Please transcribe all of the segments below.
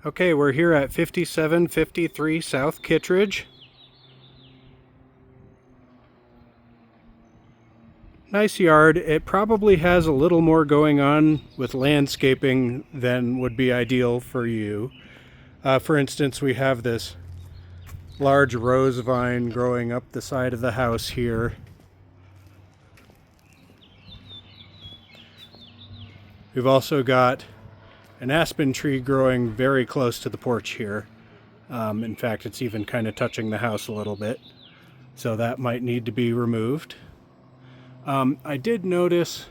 Okay, we're here at 5753 South Kittredge. Nice yard. It probably has a little more going on with landscaping than would be ideal for you. For instance, we have this large rose vine growing up the side of the house here. We've also got an aspen tree growing very close to the porch here. In fact, it's even kind of touching the house a little bit, so that might need to be removed. I did notice,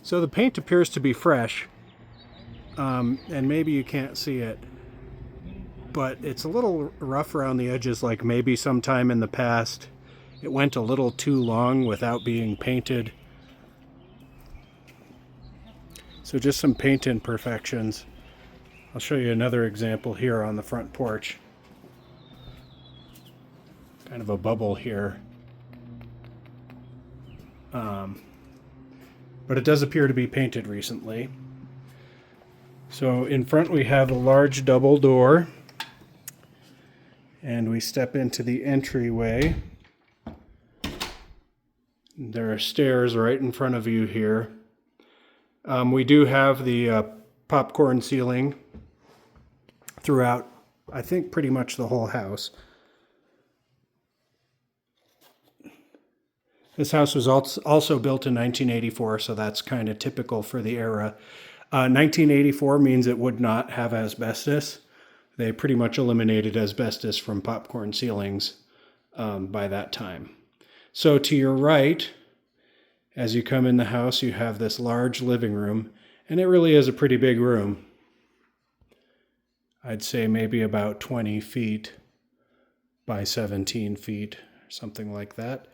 so the paint appears to be fresh, and maybe you can't see it, but it's a little rough around the edges, like maybe sometime in the past it went a little too long without being painted. So just some paint imperfections. I'll show you another example here on the front porch. Kind of a bubble here. But it does appear to be painted recently. So in front we have a large double door, and we step into the entryway. There are stairs right in front of you here. We do have the popcorn ceiling throughout, I think, pretty much the whole house. This house was also built in 1984, so that's kind of typical for the era. 1984 means it would not have asbestos. They pretty much eliminated asbestos from popcorn ceilings by that time. So to your right, as you come in the house, you have this large living room, and it really is a pretty big room. I'd say maybe about 20 feet by 17 feet, something like that.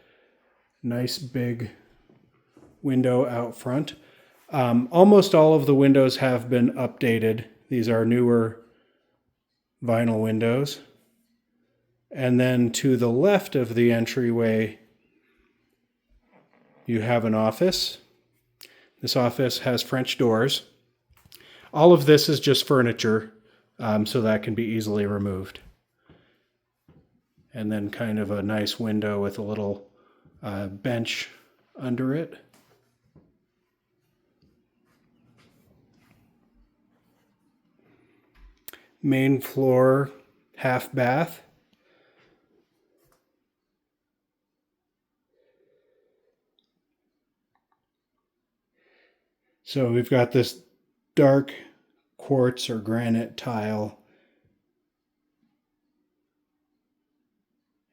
Nice big window out front. Almost all of the windows have been updated. These are newer vinyl windows. And then to the left of the entryway, you have an office. This office has French doors. All of this is just furniture, so that can be easily removed. And then kind of a nice window with a little bench under it. Main floor, half bath. So we've got this dark quartz or granite tile.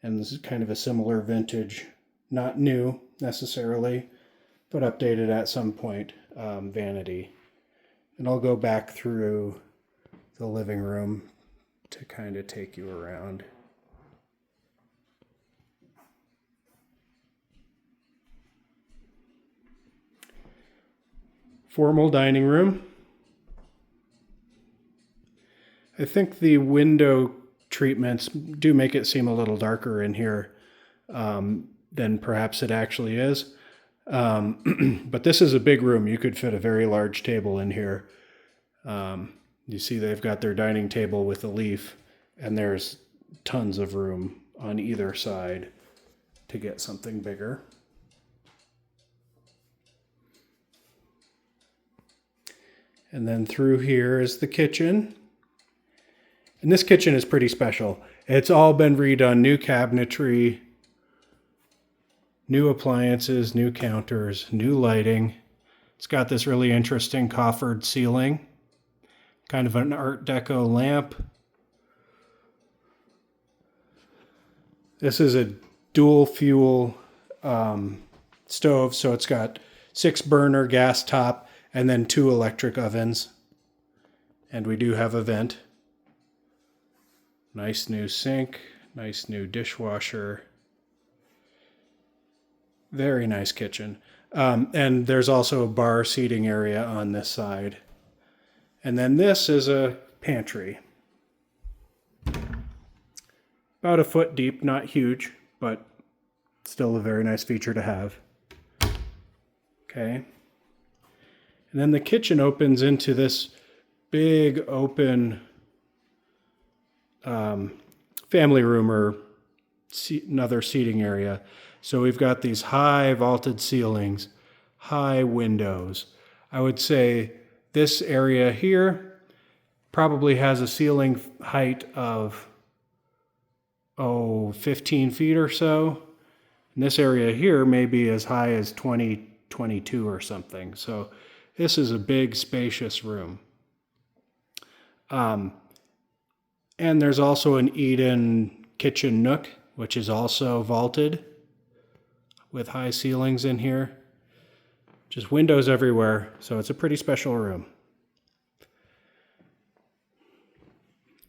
And this is kind of a similar vintage, not new necessarily, but updated at some point, vanity. And I'll go back through the living room to kind of take you around. Formal dining room. I think the window treatments do make it seem a little darker in here than perhaps it actually is. But this is a big room. You could fit a very large table in here. You see they've got their dining table with a leaf, and there's tons of room on either side to get something bigger. And then through here is the kitchen. And this kitchen is pretty special. It's all been redone, new cabinetry, new appliances, new counters, new lighting. It's got this really interesting coffered ceiling, kind of an Art Deco lamp. This is a dual fuel stove, so it's got 6-burner gas top and then 2 electric ovens. And we do have a vent. Nice new sink, nice new dishwasher. Very nice kitchen. And there's also a bar seating area on this side. And then this is a pantry. About a foot deep, not huge, but still a very nice feature to have. Okay. And then the kitchen opens into this big open family room or another seating area. So we've got these high vaulted ceilings, high windows. I would say this area here probably has a ceiling height of 15 feet or so. And this area here may be as high as 20, 22 or something. So this is a big, spacious room. And there's also an eat-in kitchen nook, which is also vaulted with high ceilings in here. Just windows everywhere, so it's a pretty special room.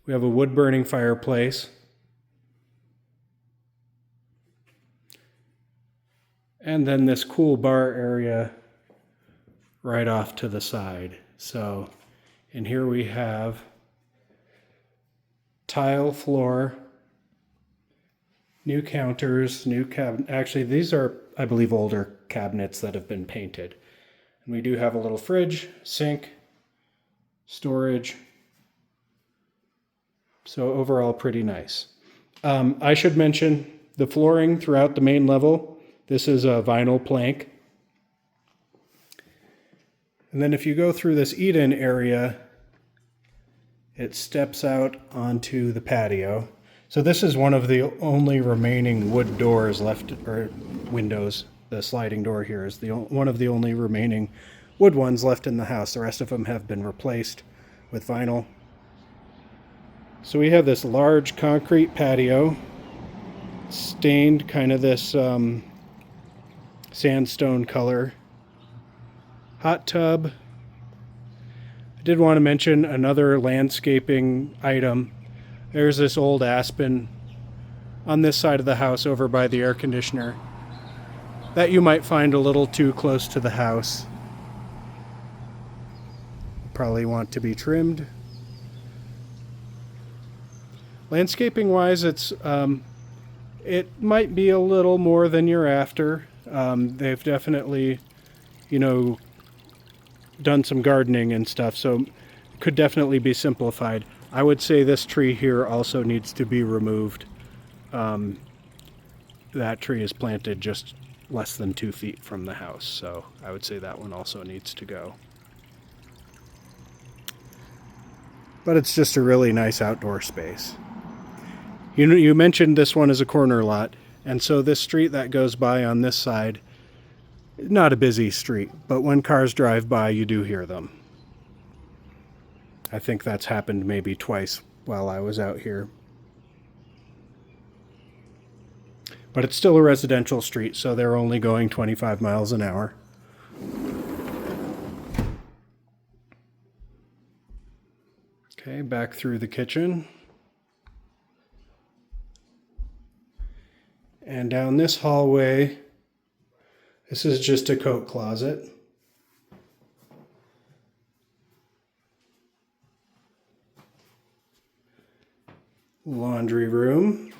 We have a wood-burning fireplace. And then this cool bar area right off to the side. So in here we have tile floor, new counters, new cabinet. Actually, these are, I believe, older cabinets that have been painted. And we do have a little fridge, sink, storage. So overall, pretty nice. I should mention the flooring throughout the main level. This is a vinyl plank. And then if you go through this eat-in area, it steps out onto the patio. So this is one of the only remaining wood doors left, or windows. The sliding door here is one of the only remaining wood ones left in the house. The rest of them have been replaced with vinyl. So we have this large concrete patio, stained kind of this sandstone color. Hot tub. I did want to mention another landscaping item. There's this old aspen on this side of the house over by the air conditioner that you might find a little too close to the house. Probably want to be trimmed. Landscaping wise, it might be a little more than you're after. They've definitely, done some gardening and stuff, so it could definitely be simplified. I would say this tree here also needs to be removed. That tree is planted just less than 2 feet from the house, so I would say that one also needs to go. But it's just a really nice outdoor space. You mentioned this one is a corner lot, and so this street that goes by on this side, not a busy street, but when cars drive by, you do hear them. I think that's happened maybe twice while I was out here. But it's still a residential street, so they're only going 25 miles an hour. Okay, back through the kitchen. And down this hallway, this is just a coat closet. Laundry room,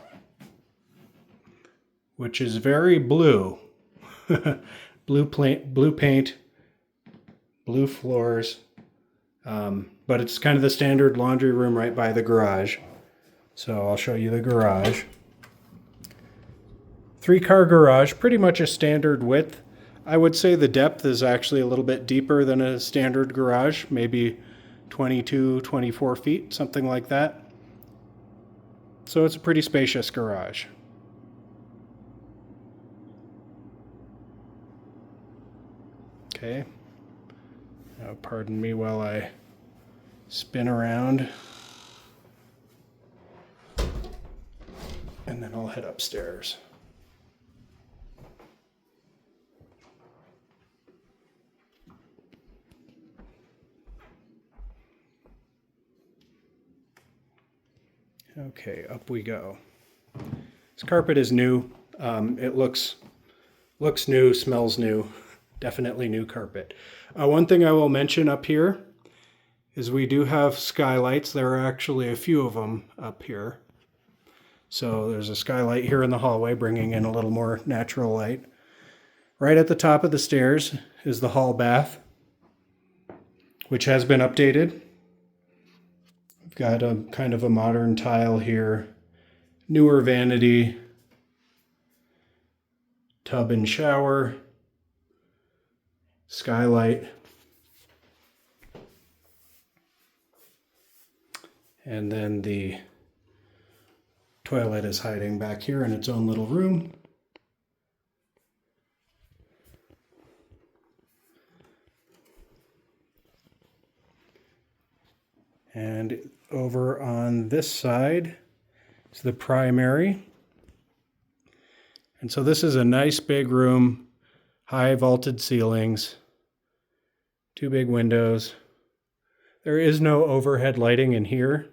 which is very blue. Blue paint, blue floors. But it's kind of the standard laundry room right by the garage. So I'll show you the garage. 3-car garage, pretty much a standard width. I would say the depth is actually a little bit deeper than a standard garage, maybe 22, 24 feet, something like that. So it's a pretty spacious garage. Okay. Now pardon me while I spin around. And then I'll head upstairs. Okay, up we go. This carpet is new. It looks new, smells new. Definitely new carpet. One thing I will mention up here is we do have skylights. There are actually a few of them up here. So there's a skylight here in the hallway, bringing in a little more natural light. Right at the top of the stairs is the hall bath, which has been updated. We've got a kind of a modern tile here, newer vanity, tub and shower, skylight, and then the toilet is hiding back here in its own little room. And over on this side is the primary. And so this is a nice big room, high vaulted ceilings, 2 big windows. There is no overhead lighting in here,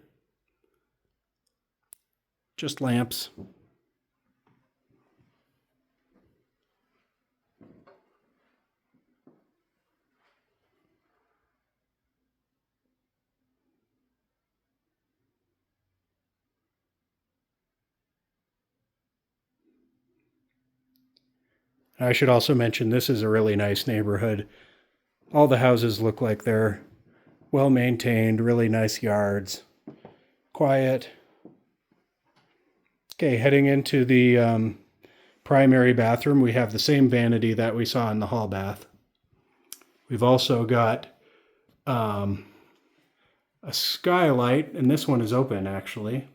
just lamps. I should also mention this is a really nice neighborhood. All the houses look like they're well maintained, really nice yards, quiet. Okay, heading into the primary bathroom, we have the same vanity that we saw in the hall bath. We've also got a skylight, and this one is open actually.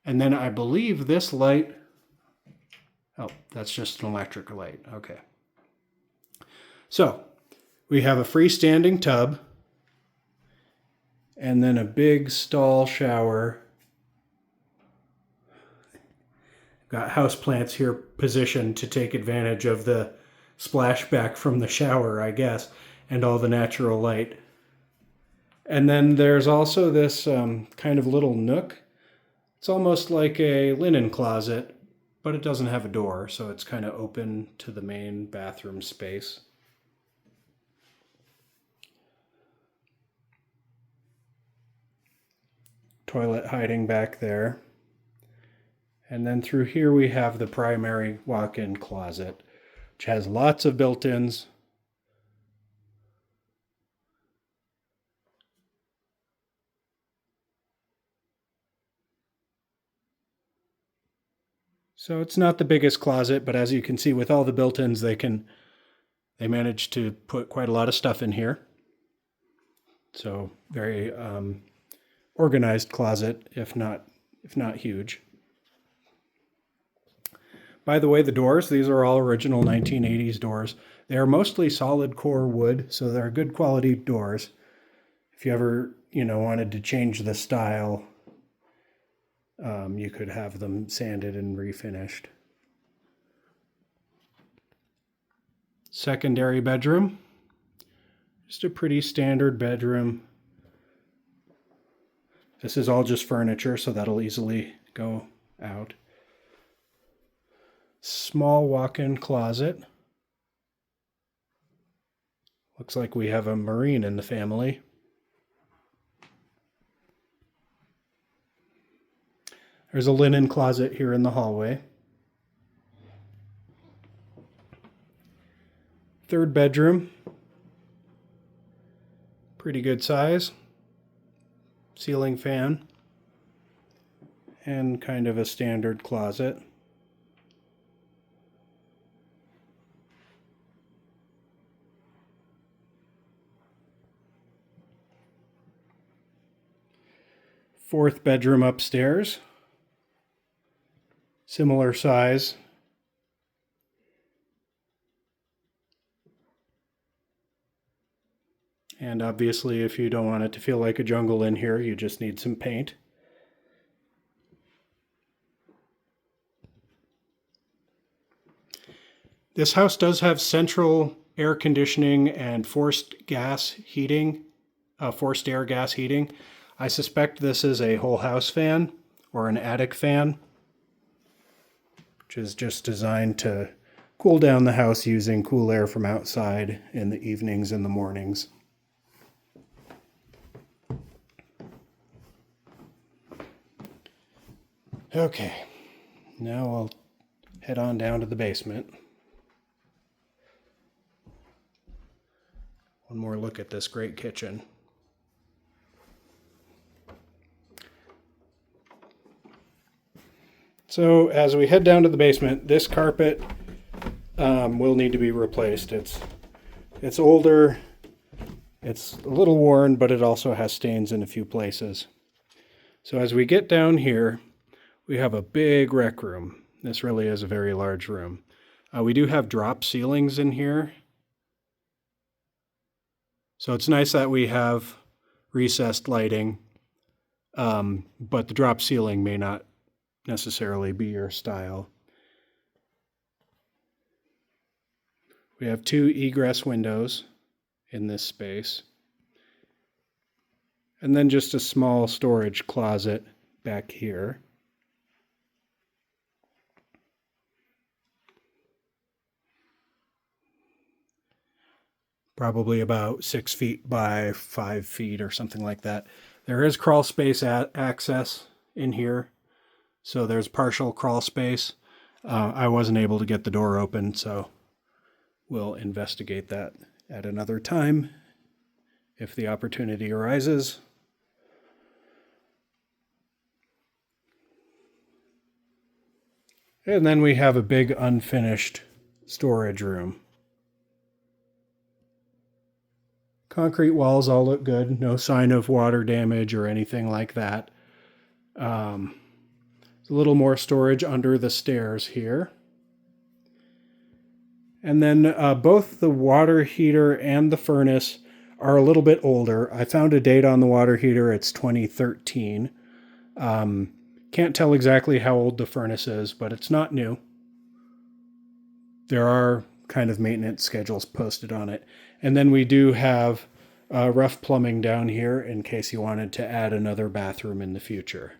And then I believe this light, oh, that's just an electric light. Okay. So we have a freestanding tub and then a big stall shower. Got houseplants here positioned to take advantage of the splashback from the shower, I guess, and all the natural light. And then there's also this kind of little nook. It's almost like a linen closet, but it doesn't have a door, so it's kind of open to the main bathroom space. Toilet hiding back there. And then through here we have the primary walk-in closet, which has lots of built-ins. So it's not the biggest closet, but as you can see with all the built-ins, they manage to put quite a lot of stuff in here. So very organized closet, if not huge. By the way, the doors, these are all original 1980s doors. They are mostly solid core wood, so they're good quality doors. If you ever, wanted to change the style, you could have them sanded and refinished. Secondary bedroom. Just a pretty standard bedroom. This is all just furniture, so that'll easily go out. Small walk-in closet. Looks like we have a Marine in the family. There's a linen closet here in the hallway. Third bedroom. Pretty good size. Ceiling fan. And kind of a standard closet. Fourth bedroom upstairs. Similar size. And obviously, if you don't want it to feel like a jungle in here, you just need some paint. This house does have central air conditioning and forced air gas heating. I suspect this is a whole house fan or an attic fan, which is just designed to cool down the house using cool air from outside in the evenings and the mornings. Okay, now I'll head on down to the basement. One more look at this great kitchen. So as we head down to the basement, this carpet will need to be replaced. It's older, it's a little worn, but it also has stains in a few places. So as we get down here, we have a big rec room. This really is a very large room. We do have drop ceilings in here. So it's nice that we have recessed lighting, but the drop ceiling may not necessarily be your style. We have 2 egress windows in this space, and then just a small storage closet back here. Probably about 6 feet by 5 feet or something like that. There is crawl space access in here, so there's partial crawl space. I wasn't able to get the door open, so we'll investigate that at another time if the opportunity arises. And then we have a big unfinished storage room. Concrete walls all look good. No sign of water damage or anything like that. There's a little more storage under the stairs here. And then both the water heater and the furnace are a little bit older. I found a date on the water heater. It's 2013. Can't tell exactly how old the furnace is, but it's not new. There are kind of maintenance schedules posted on it. And then we do have rough plumbing down here in case you wanted to add another bathroom in the future.